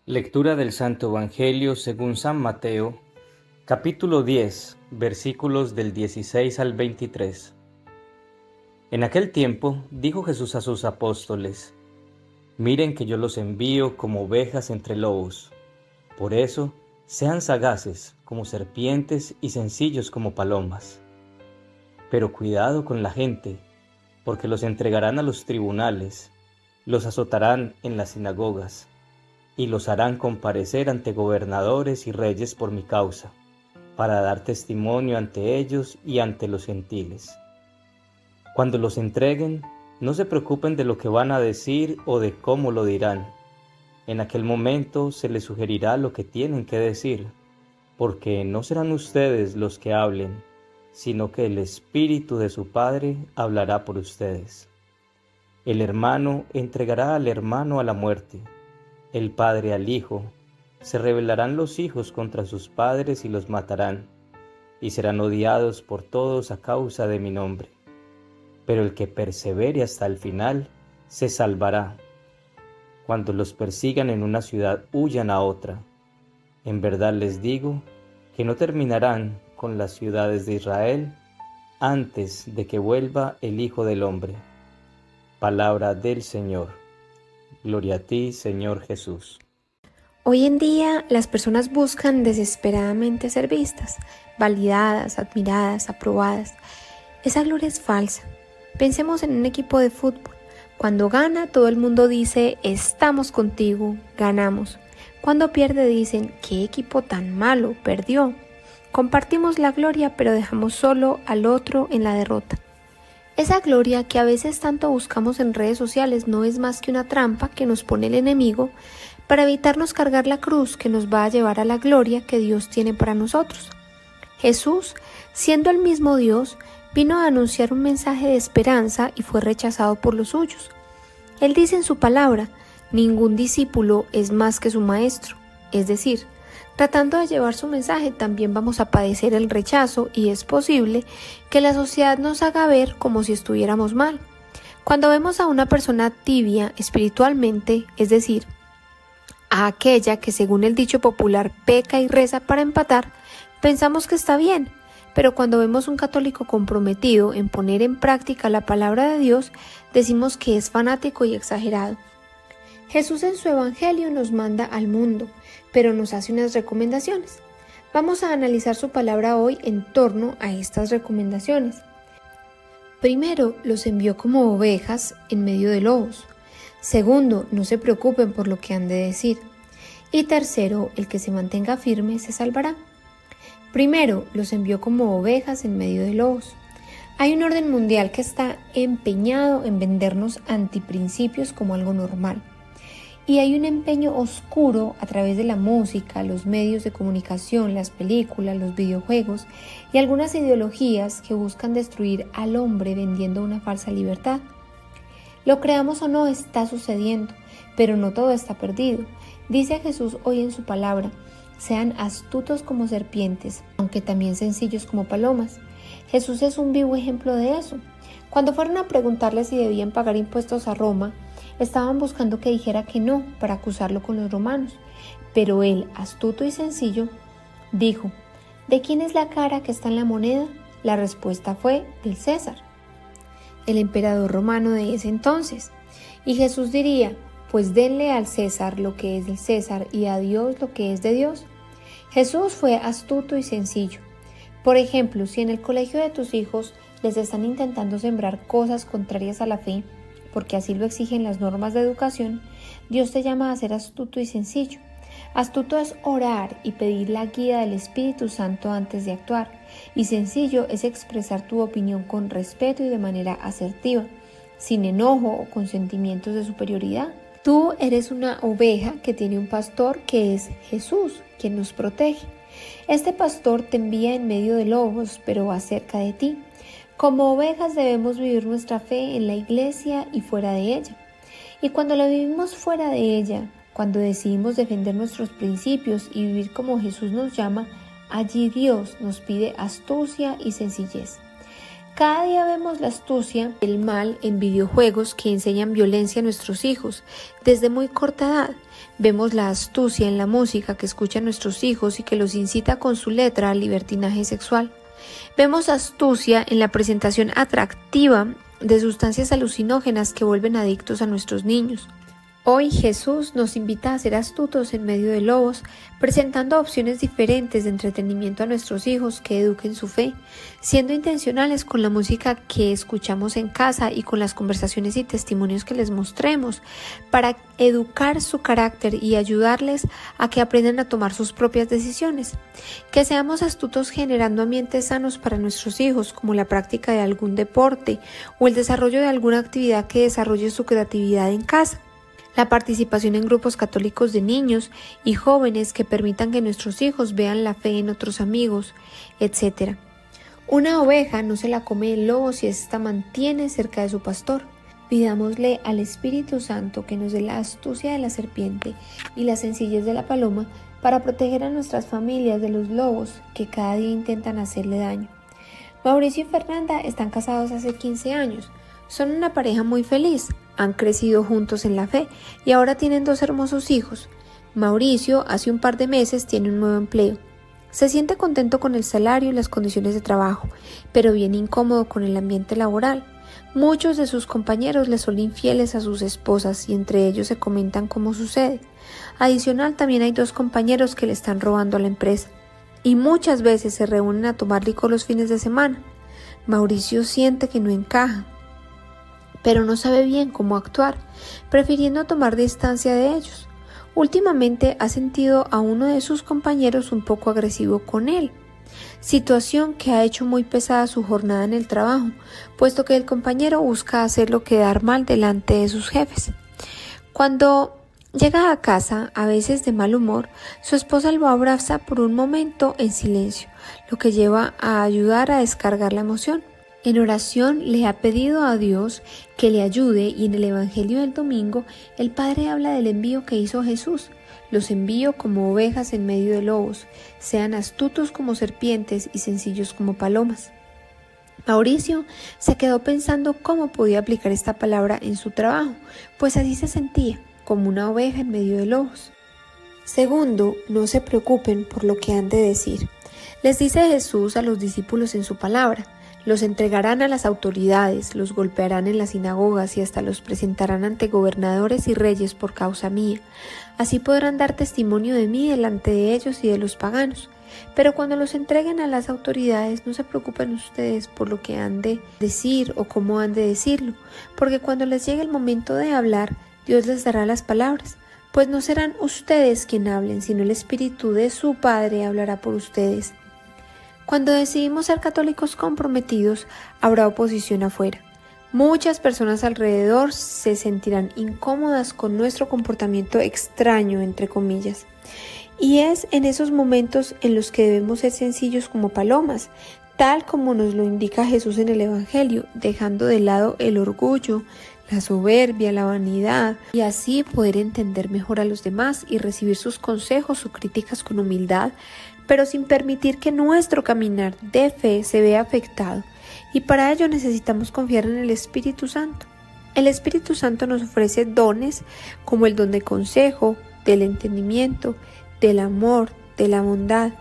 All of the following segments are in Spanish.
Lectura del Santo Evangelio según San Mateo, capítulo 10, versículos del 16 al 23. En aquel tiempo dijo Jesús a sus apóstoles: Miren que yo los envío como ovejas entre lobos. Por eso, sean sagaces como serpientes y sencillos como palomas. Pero cuidado con la gente, porque los entregarán a los tribunales, los azotarán en las sinagogas, y los harán comparecer ante gobernadores y reyes por mi causa, para dar testimonio ante ellos y ante los gentiles. Cuando los entreguen, no se preocupen de lo que van a decir o de cómo lo dirán. En aquel momento se les sugerirá lo que tienen que decir, porque no serán ustedes los que hablen, sino que el Espíritu de su Padre hablará por ustedes. El hermano entregará al hermano a la muerte, el padre al hijo. Se rebelarán los hijos contra sus padres y los matarán, y serán odiados por todos a causa de mi nombre. Pero el que persevere hasta el final se salvará. Cuando los persigan en una ciudad, huyan a otra. En verdad les digo que no terminarán con las ciudades de Israel antes de que vuelva el Hijo del Hombre. Palabra del Señor. Gloria a ti, Señor Jesús. Hoy en día las personas buscan desesperadamente ser vistas, validadas, admiradas, aprobadas. Esa gloria es falsa. Pensemos en un equipo de fútbol. Cuando gana, todo el mundo dice: estamos contigo, ganamos. Cuando pierde, dicen: qué equipo tan malo, perdió. Compartimos la gloria, pero dejamos solo al otro en la derrota. Esa gloria que a veces tanto buscamos en redes sociales no es más que una trampa que nos pone el enemigo para evitarnos cargar la cruz que nos va a llevar a la gloria que Dios tiene para nosotros. Jesús, siendo el mismo Dios, vino a anunciar un mensaje de esperanza y fue rechazado por los suyos. Él dice en su palabra: ningún discípulo es más que su maestro. Es decir, tratando de llevar su mensaje también vamos a padecer el rechazo y es posible que la sociedad nos haga ver como si estuviéramos mal. Cuando vemos a una persona tibia espiritualmente, es decir, a aquella que según el dicho popular peca y reza para empatar, pensamos que está bien. Pero cuando vemos un católico comprometido en poner en práctica la palabra de Dios, decimos que es fanático y exagerado. Jesús en su Evangelio nos manda al mundo, pero nos hace unas recomendaciones. Vamos a analizar su palabra hoy en torno a estas recomendaciones. Primero, los envió como ovejas en medio de lobos. Segundo, no se preocupen por lo que han de decir. Y tercero, el que se mantenga firme se salvará. Primero, los envió como ovejas en medio de lobos. Hay un orden mundial que está empeñado en vendernos antiprincipios como algo normal. Y hay un empeño oscuro a través de la música, los medios de comunicación, las películas, los videojuegos y algunas ideologías que buscan destruir al hombre vendiendo una falsa libertad. Lo creamos o no, está sucediendo, pero no todo está perdido. Dice Jesús hoy en su palabra: sean astutos como serpientes, aunque también sencillos como palomas. Jesús es un vivo ejemplo de eso. Cuando fueron a preguntarle si debían pagar impuestos a Roma, estaban buscando que dijera que no para acusarlo con los romanos. Pero él, astuto y sencillo, dijo: ¿de quién es la cara que está en la moneda? La respuesta fue: del César, el emperador romano de ese entonces. Y Jesús diría: pues denle al César lo que es del César y a Dios lo que es de Dios. Jesús fue astuto y sencillo. Por ejemplo, si en el colegio de tus hijos les están intentando sembrar cosas contrarias a la fe, porque así lo exigen las normas de educación, Dios te llama a ser astuto y sencillo. Astuto es orar y pedir la guía del Espíritu Santo antes de actuar, y sencillo es expresar tu opinión con respeto y de manera asertiva, sin enojo o con sentimientos de superioridad. Tú eres una oveja que tiene un pastor que es Jesús, quien nos protege. Este pastor te envía en medio de lobos, pero va cerca de ti. Como ovejas debemos vivir nuestra fe en la iglesia y fuera de ella. Y cuando la vivimos fuera de ella, cuando decidimos defender nuestros principios y vivir como Jesús nos llama, allí Dios nos pide astucia y sencillez. Cada día vemos la astucia, el mal en videojuegos que enseñan violencia a nuestros hijos desde muy corta edad. Vemos la astucia en la música que escuchan nuestros hijos y que los incita con su letra al libertinaje sexual. Vemos astucia en la presentación atractiva de sustancias alucinógenas que vuelven adictos a nuestros niños. Hoy Jesús nos invita a ser astutos en medio de lobos, presentando opciones diferentes de entretenimiento a nuestros hijos que eduquen su fe, siendo intencionales con la música que escuchamos en casa y con las conversaciones y testimonios que les mostremos, para educar su carácter y ayudarles a que aprendan a tomar sus propias decisiones. Que seamos astutos generando ambientes sanos para nuestros hijos, como la práctica de algún deporte o el desarrollo de alguna actividad que desarrolle su creatividad en casa. La participación en grupos católicos de niños y jóvenes que permitan que nuestros hijos vean la fe en otros amigos, etc. Una oveja no se la come el lobo si ésta mantiene cerca de su pastor. Pidámosle al Espíritu Santo que nos dé la astucia de la serpiente y la sencillez de la paloma para proteger a nuestras familias de los lobos que cada día intentan hacerle daño. Mauricio y Fernanda están casados hace 15 años. Son una pareja muy feliz, han crecido juntos en la fe y ahora tienen 2 hermosos hijos. Mauricio hace un par de meses tiene un nuevo empleo. Se siente contento con el salario y las condiciones de trabajo, pero bien incómodo con el ambiente laboral. Muchos de sus compañeros le son infieles a sus esposas y entre ellos se comentan cómo sucede. Adicional, también hay 2 compañeros que le están robando a la empresa y muchas veces se reúnen a tomar licor los fines de semana. Mauricio siente que no encaja, pero no sabe bien cómo actuar, prefiriendo tomar distancia de ellos. Últimamente ha sentido a uno de sus compañeros un poco agresivo con él, situación que ha hecho muy pesada su jornada en el trabajo, puesto que el compañero busca hacerlo quedar mal delante de sus jefes. Cuando llega a casa, a veces de mal humor, su esposa lo abraza por un momento en silencio, lo que lleva a ayudar a descargar la emoción. En oración le ha pedido a Dios que le ayude y en el Evangelio del domingo el Padre habla del envío que hizo Jesús. Los envío como ovejas en medio de lobos, sean astutos como serpientes y sencillos como palomas. Mauricio se quedó pensando cómo podía aplicar esta palabra en su trabajo, pues así se sentía, como una oveja en medio de lobos. Segundo, no se preocupen por lo que han de decir. Les dice Jesús a los discípulos en su palabra. Los entregarán a las autoridades, los golpearán en las sinagogas y hasta los presentarán ante gobernadores y reyes por causa mía. Así podrán dar testimonio de mí delante de ellos y de los paganos. Pero cuando los entreguen a las autoridades, no se preocupen ustedes por lo que han de decir o cómo han de decirlo, porque cuando les llegue el momento de hablar, Dios les dará las palabras, pues no serán ustedes quien hablen, sino el Espíritu de su Padre hablará por ustedes. Cuando decidimos ser católicos comprometidos, habrá oposición afuera. Muchas personas alrededor se sentirán incómodas con nuestro comportamiento extraño, entre comillas. Y es en esos momentos en los que debemos ser sencillos como palomas, tal como nos lo indica Jesús en el Evangelio, dejando de lado el orgullo, la soberbia, la vanidad, y así poder entender mejor a los demás y recibir sus consejos o críticas con humildad, pero sin permitir que nuestro caminar de fe se vea afectado, y para ello necesitamos confiar en el Espíritu Santo. El Espíritu Santo nos ofrece dones como el don de consejo, del entendimiento, del amor, de la bondad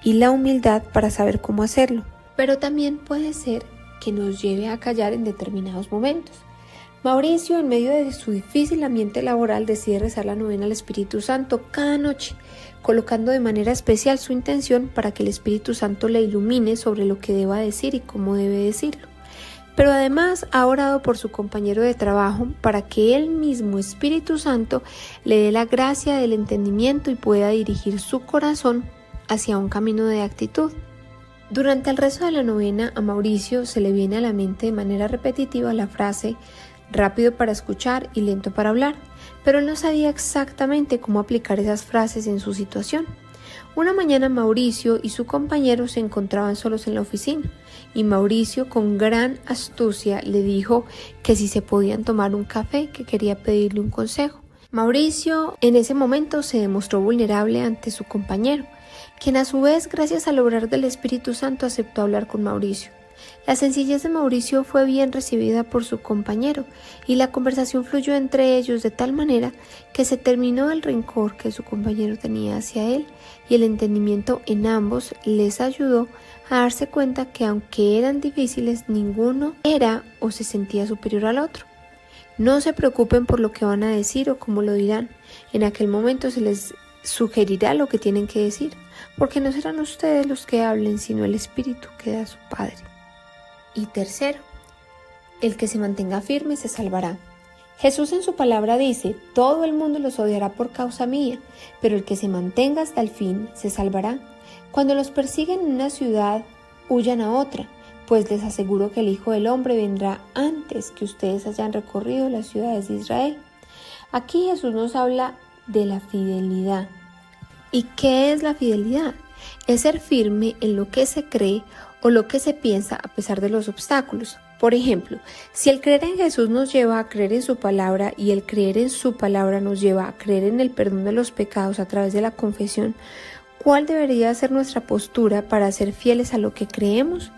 y la humildad para saber cómo hacerlo, pero también puede ser que nos lleve a callar en determinados momentos. Mauricio, en medio de su difícil ambiente laboral, decide rezar la novena al Espíritu Santo cada noche, colocando de manera especial su intención para que el Espíritu Santo le ilumine sobre lo que deba decir y cómo debe decirlo. Pero además ha orado por su compañero de trabajo para que el mismo Espíritu Santo le dé la gracia del entendimiento y pueda dirigir su corazón hacia un camino de actitud. Durante el rezo de la novena, a Mauricio se le viene a la mente de manera repetitiva la frase rápido para escuchar y lento para hablar, pero él no sabía exactamente cómo aplicar esas frases en su situación. Una mañana Mauricio y su compañero se encontraban solos en la oficina y Mauricio, con gran astucia, le dijo que si se podían tomar un café, que quería pedirle un consejo. Mauricio en ese momento se demostró vulnerable ante su compañero, quien a su vez, gracias al obrar del Espíritu Santo, aceptó hablar con Mauricio. La sencillez de Mauricio fue bien recibida por su compañero y la conversación fluyó entre ellos de tal manera que se terminó el rencor que su compañero tenía hacia él y el entendimiento en ambos les ayudó a darse cuenta que aunque eran difíciles, ninguno era o se sentía superior al otro. No se preocupen por lo que van a decir o cómo lo dirán. En aquel momento se les sugerirá lo que tienen que decir, porque no serán ustedes los que hablen, sino el Espíritu que da su Padre. Y tercero, el que se mantenga firme se salvará. Jesús en su palabra dice: todo el mundo los odiará por causa mía, pero el que se mantenga hasta el fin se salvará. Cuando los persiguen en una ciudad, huyan a otra, pues les aseguro que el Hijo del Hombre vendrá antes que ustedes hayan recorrido las ciudades de Israel. Aquí Jesús nos habla de la fidelidad. ¿Y qué es la fidelidad? Es ser firme en lo que se cree o lo que se piensa a pesar de los obstáculos. Por ejemplo, si el creer en Jesús nos lleva a creer en su palabra y el creer en su palabra nos lleva a creer en el perdón de los pecados a través de la confesión, ¿cuál debería ser nuestra postura para ser fieles a lo que creemos?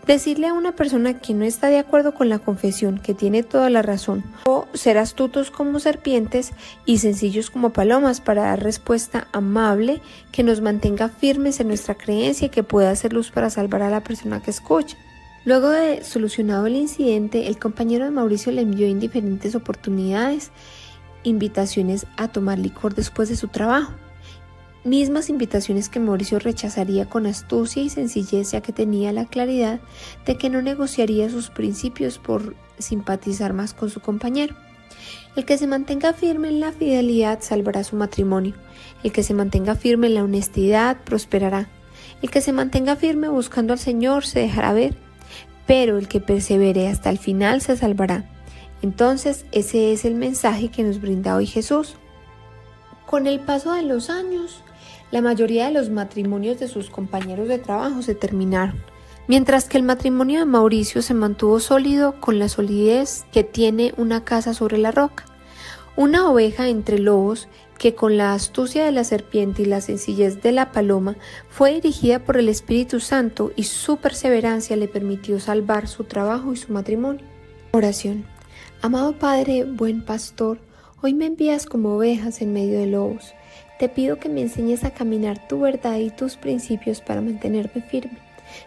Decirle a una persona que no está de acuerdo con la confesión que tiene toda la razón, o ser astutos como serpientes y sencillos como palomas para dar respuesta amable que nos mantenga firmes en nuestra creencia y que pueda hacer luz para salvar a la persona que escucha. Luego de solucionado el incidente, el compañero de Mauricio le envió en diferentes oportunidades invitaciones a tomar licor después de su trabajo. Mismas invitaciones que Mauricio rechazaría con astucia y sencillez, ya que tenía la claridad de que no negociaría sus principios por simpatizar más con su compañero. El que se mantenga firme en la fidelidad salvará su matrimonio. El que se mantenga firme en la honestidad prosperará. El que se mantenga firme buscando al Señor se dejará ver, pero el que persevere hasta el final se salvará. Entonces, ese es el mensaje que nos brinda hoy Jesús. Con el paso de los años, la mayoría de los matrimonios de sus compañeros de trabajo se terminaron, mientras que el matrimonio de Mauricio se mantuvo sólido con la solidez que tiene una casa sobre la roca. Una oveja entre lobos que con la astucia de la serpiente y la sencillez de la paloma fue dirigida por el Espíritu Santo y su perseverancia le permitió salvar su trabajo y su matrimonio. Oración. Amado Padre, buen pastor, hoy me envías como ovejas en medio de lobos. Te pido que me enseñes a caminar tu verdad y tus principios para mantenerme firme,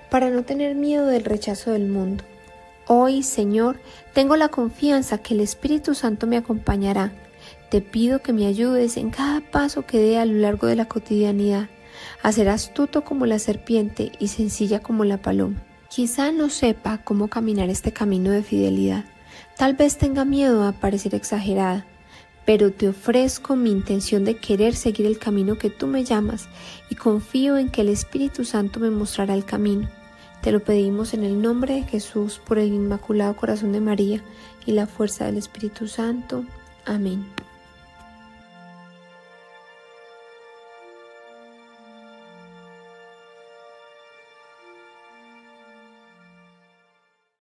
para no tener miedo del rechazo del mundo. Hoy, Señor, tengo la confianza que el Espíritu Santo me acompañará. Te pido que me ayudes en cada paso que dé a lo largo de la cotidianidad, a ser astuto como la serpiente y sencilla como la paloma. Quizá no sepa cómo caminar este camino de fidelidad. Tal vez tenga miedo a parecer exagerada, pero te ofrezco mi intención de querer seguir el camino que tú me llamas y confío en que el Espíritu Santo me mostrará el camino. Te lo pedimos en el nombre de Jesús, por el Inmaculado Corazón de María y la fuerza del Espíritu Santo. Amén.